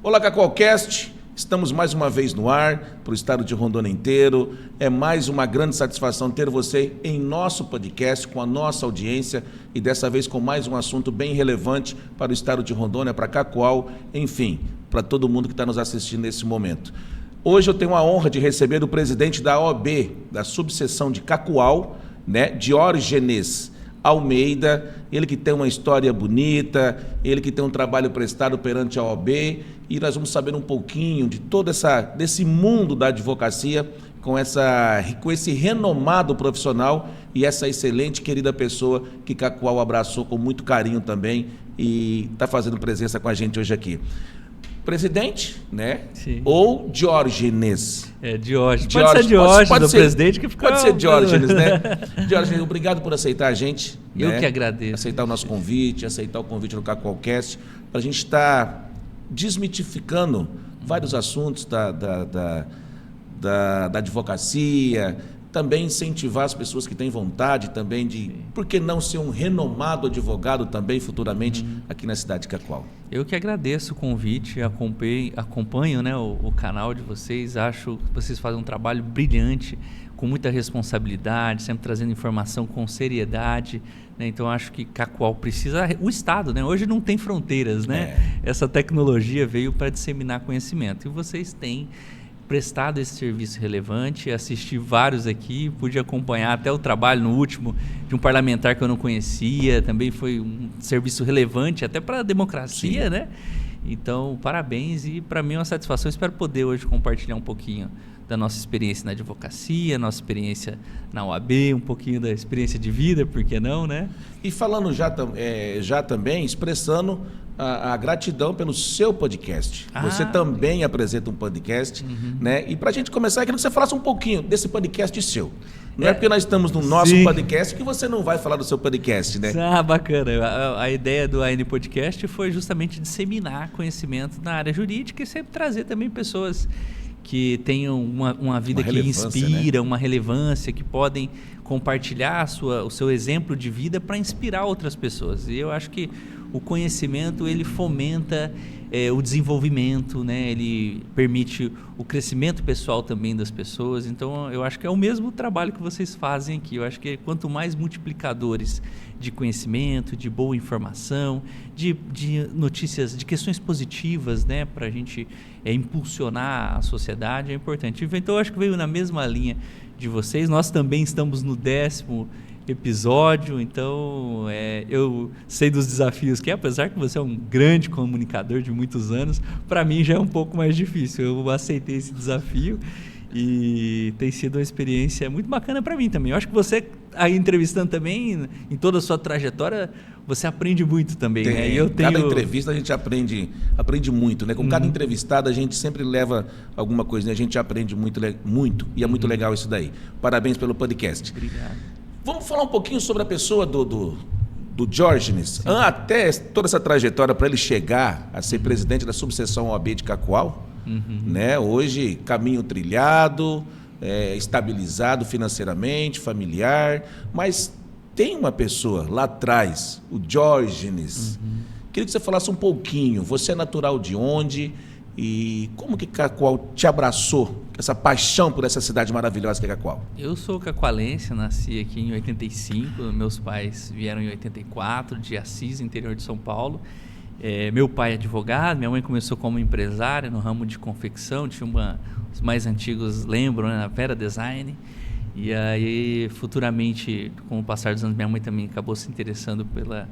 Olá, Cacoalcast, estamos mais uma vez no ar para o estado de Rondônia inteiro. É mais uma grande satisfação ter você em nosso podcast, com a nossa audiência e dessa vez com mais um assunto bem relevante para o estado de Rondônia, para Cacoal, enfim, para todo mundo que está nos assistindo nesse momento. Hoje eu tenho a honra de receber o presidente da OAB, da subseção de Cacoal, Diógenes Almeida, ele que tem uma história bonita, ele que tem um trabalho prestado perante a OAB, e nós vamos saber um pouquinho de desse mundo da advocacia com esse renomado profissional e essa excelente, querida pessoa que Cacoal abraçou com muito carinho também e está fazendo presença com a gente hoje aqui. Presidente, Sim. Ou Diógenes? Diógenes. Pode ser Diógenes, pode do ser, presidente que fica... Pode ser Diógenes, Diógenes, obrigado por aceitar a gente. Eu que agradeço. Aceitar o nosso convite, aceitar o convite do Cacoalcast, para a gente estar desmitificando vários assuntos da advocacia, também incentivar as pessoas que têm vontade também de, por que não ser um renomado advogado também futuramente aqui na cidade de Cacoal. Eu que agradeço o convite, acompanho o canal de vocês, acho que vocês fazem um trabalho brilhante, com muita responsabilidade, sempre trazendo informação com seriedade, então acho que Cacoal precisa, o Estado, hoje não tem fronteiras, Essa tecnologia veio para disseminar conhecimento e vocês têm prestado esse serviço relevante, assisti vários aqui, pude acompanhar até o trabalho no último de um parlamentar que eu não conhecia, também foi um serviço relevante até para a democracia, Sim. Então, parabéns e para mim é uma satisfação, espero poder hoje compartilhar um pouquinho da nossa experiência na advocacia, nossa experiência na OAB, um pouquinho da experiência de vida, por que não, E falando já também, expressando a gratidão pelo seu podcast. Você também apresenta um podcast, E para a gente começar, eu queria que você falasse um pouquinho desse podcast seu. Não é porque nós estamos no nosso podcast que você não vai falar do seu podcast, Bacana. A ideia do AN Podcast foi justamente disseminar conhecimento na área jurídica e sempre trazer também pessoas que tenham uma vida que inspira, uma relevância, que podem compartilhar o seu exemplo de vida para inspirar outras pessoas. E eu acho que o conhecimento ele fomenta o desenvolvimento, ele permite o crescimento pessoal também das pessoas. Então, eu acho que é o mesmo trabalho que vocês fazem aqui. Eu acho que quanto mais multiplicadores de conhecimento, de boa informação, de notícias, de questões positivas, para a gente impulsionar a sociedade, é importante. Então, eu acho que veio na mesma linha de vocês. Nós também estamos no 10º episódio, então eu sei dos desafios que apesar que você é um grande comunicador de muitos anos, para mim já é um pouco mais difícil. Eu aceitei esse desafio e tem sido uma experiência muito bacana para mim também. Eu acho que você, aí entrevistando também, em toda a sua trajetória, você aprende muito também, Cada entrevista a gente aprende muito, Com cada entrevistado a gente sempre leva alguma coisa, A gente aprende muito e é muito legal isso daí. Parabéns pelo podcast. Obrigado. Vamos falar um pouquinho sobre a pessoa do Diógenes. Até toda essa trajetória para ele chegar a ser presidente da subseção OAB de Cacoal, Hoje, caminho trilhado, estabilizado financeiramente, familiar, mas tem uma pessoa lá atrás, o Diógenes. Queria que você falasse um pouquinho. Você é natural de onde? E como que Cacoal te abraçou, essa paixão por essa cidade maravilhosa que é Cacoal? Eu sou cacoalense, nasci aqui em 85, meus pais vieram em 84, de Assis, interior de São Paulo. Meu pai é advogado, minha mãe começou como empresária no ramo de confecção, os mais antigos lembram, a Vera Design. E aí, futuramente, com o passar dos anos, minha mãe também acabou se interessando pela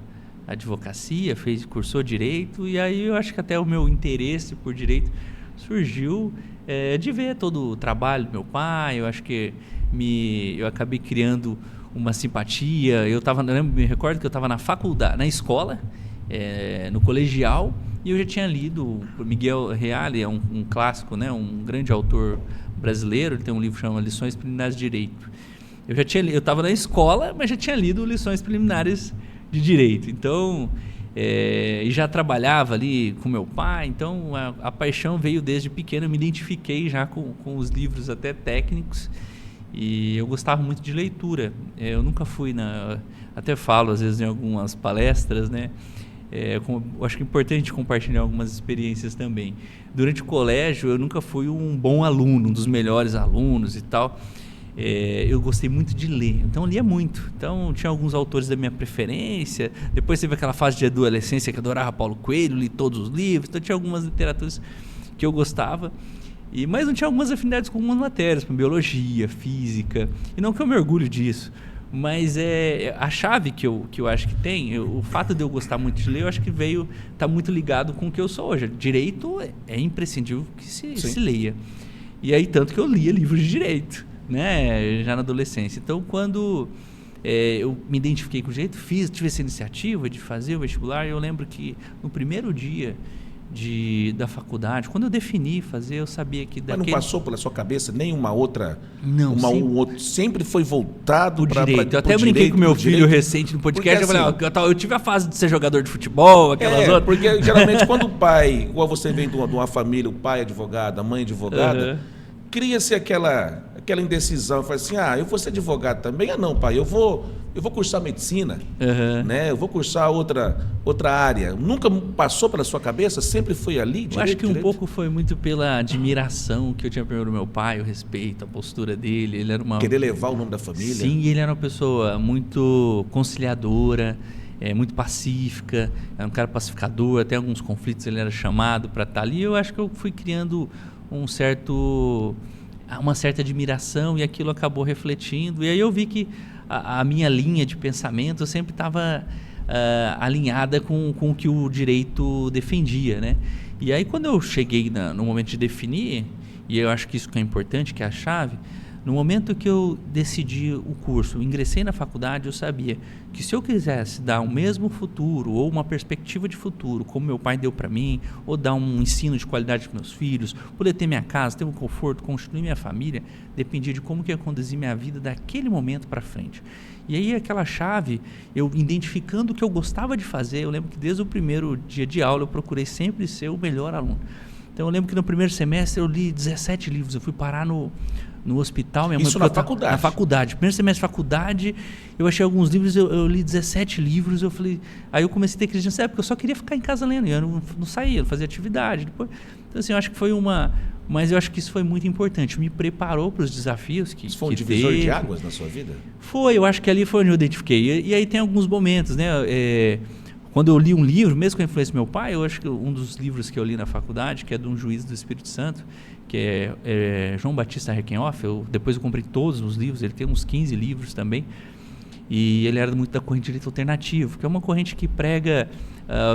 advocacia, cursou direito, e aí eu acho que até o meu interesse por direito surgiu de ver todo o trabalho do meu pai. Eu acho que eu acabei criando uma simpatia. Me recordo que eu estava na faculdade, na escola, no colegial, e eu já tinha lido Miguel Reale, é um clássico, um grande autor brasileiro. Ele tem um livro chamado Lições Preliminares de Direito. Eu estava na escola, mas já tinha lido Lições Preliminares de Direito, então e já trabalhava ali com meu pai, então a paixão veio desde pequeno. Eu me identifiquei já com os livros até técnicos e eu gostava muito de leitura. Eu nunca fui até falo às vezes em algumas palestras, eu acho que é importante compartilhar algumas experiências também. Durante o colégio, eu nunca fui um bom aluno, um dos melhores alunos e tal. Eu gostei muito de ler, então eu lia muito. Então tinha alguns autores da minha preferência. Depois teve aquela fase de adolescência que eu adorava Paulo Coelho, li todos os livros. Então tinha algumas literaturas que eu gostava. Mas não tinha algumas afinidades com algumas matérias, com biologia, física. E não que eu me orgulho disso. Mas a chave que eu acho que tem, o fato de eu gostar muito de ler, eu acho que está muito ligado com o que eu sou hoje. Direito é imprescindível que se leia. E aí, tanto que eu lia livros de direito, né, já na adolescência. Então, quando eu me identifiquei com o direito, tive essa iniciativa de fazer o vestibular, eu lembro que no primeiro dia da faculdade, quando eu defini fazer, eu sabia que Mas não passou pela sua cabeça nenhuma outra? Não, sempre foi voltado para direito. Eu até brinquei com meu filho recente no podcast, porque, eu falei, eu tive a fase de ser jogador de futebol, aquelas outras. Porque geralmente quando o pai, igual você vem de uma família, o pai é advogado, a mãe é advogada, cria-se aquela indecisão, fala assim, eu vou ser advogado também? Não, pai, eu vou cursar medicina, né? Eu vou cursar outra área. Nunca passou pela sua cabeça? Sempre foi ali? Eu acho que um pouco foi muito pela admiração que eu tinha pelo meu pai, o respeito, a postura dele. Ele era querer levar o nome da família. Sim, ele era uma pessoa muito conciliadora, muito pacífica, era um cara pacificador, até alguns conflitos ele era chamado para estar ali. Eu acho que eu fui criando uma certa admiração e aquilo acabou refletindo. E aí eu vi que a minha linha de pensamento sempre estava alinhada com o que o direito defendia, né? E aí quando eu cheguei no momento de definir, e eu acho que isso que é importante, que é a chave, no momento que eu decidi o curso, ingressei na faculdade, eu sabia que se eu quisesse dar o mesmo futuro ou uma perspectiva de futuro, como meu pai deu para mim, ou dar um ensino de qualidade para meus filhos, poder ter minha casa, ter um conforto, constituir minha família, dependia de como que eu ia conduzir minha vida daquele momento para frente. E aí aquela chave, eu identificando o que eu gostava de fazer, eu lembro que desde o primeiro dia de aula eu procurei sempre ser o melhor aluno. Então eu lembro que no primeiro semestre eu li 17 livros, eu fui parar no hospital. Isso na faculdade? Na faculdade. Primeiro semestre de faculdade, eu achei alguns livros, eu li 17 livros, eu falei... Aí eu comecei a ter crise nessa época, eu só queria ficar em casa lendo, eu não saía, não fazia atividade. Depois, então assim, eu acho que foi mas eu acho que isso foi muito importante, me preparou para os desafios que... Isso foi um divisor de águas na sua vida? Foi, eu acho que ali foi onde eu identifiquei. E aí tem alguns momentos, né? Quando eu li um livro, mesmo com a influência do meu pai, eu acho que um dos livros que eu li na faculdade, que é de um juiz do Espírito Santo, que é João Batista Requenoff, depois eu comprei todos os livros, ele tem uns 15 livros também, e ele era muito da corrente de direito alternativo, que é uma corrente que prega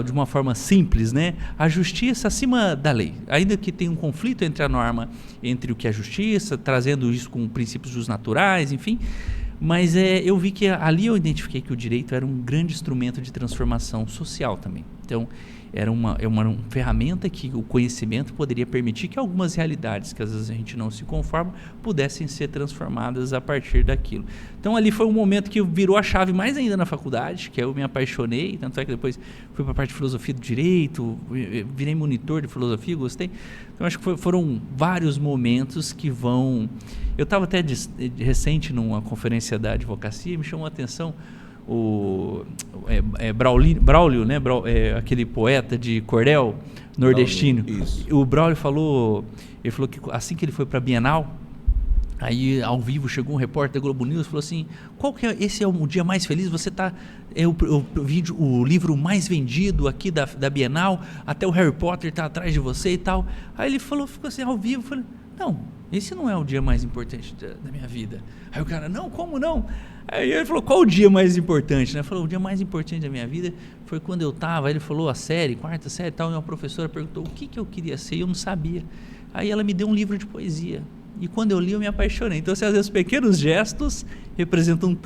de uma forma simples, né, a justiça acima da lei, ainda que tenha um conflito entre a norma, entre o que é justiça, trazendo isso com princípios naturais, enfim. Mas eu vi que ali eu identifiquei que o direito era um grande instrumento de transformação social também. Então, era uma ferramenta que o conhecimento poderia permitir que algumas realidades que às vezes a gente não se conforma pudessem ser transformadas a partir daquilo. Então, ali foi um momento que virou a chave mais ainda na faculdade, que eu me apaixonei, tanto é que depois fui para a parte de filosofia do direito, virei monitor de filosofia, gostei. Então, acho que foram vários momentos que vão... Eu estava até recente numa conferência da advocacia, me chamou a atenção o Braulio, né? Aquele poeta de cordel nordestino. O Braulio falou que assim que ele foi para a Bienal, aí ao vivo chegou um repórter da Globo News e falou assim: esse é o dia mais feliz? Você está o livro mais vendido aqui da Bienal, até o Harry Potter está atrás de você e tal. Aí ele ficou assim ao vivo, falei: não, esse não é o dia mais importante da minha vida. Aí o cara: não, como não? Aí ele falou: qual o dia mais importante? Né? Falou: o dia mais importante da minha vida foi quando eu estava. Aí ele falou a série, quarta série e tal, e uma professora perguntou o que eu queria ser e eu não sabia. Aí ela me deu um livro de poesia. E quando eu li, eu me apaixonei. Então, às vezes, pequenos gestos representam tanto.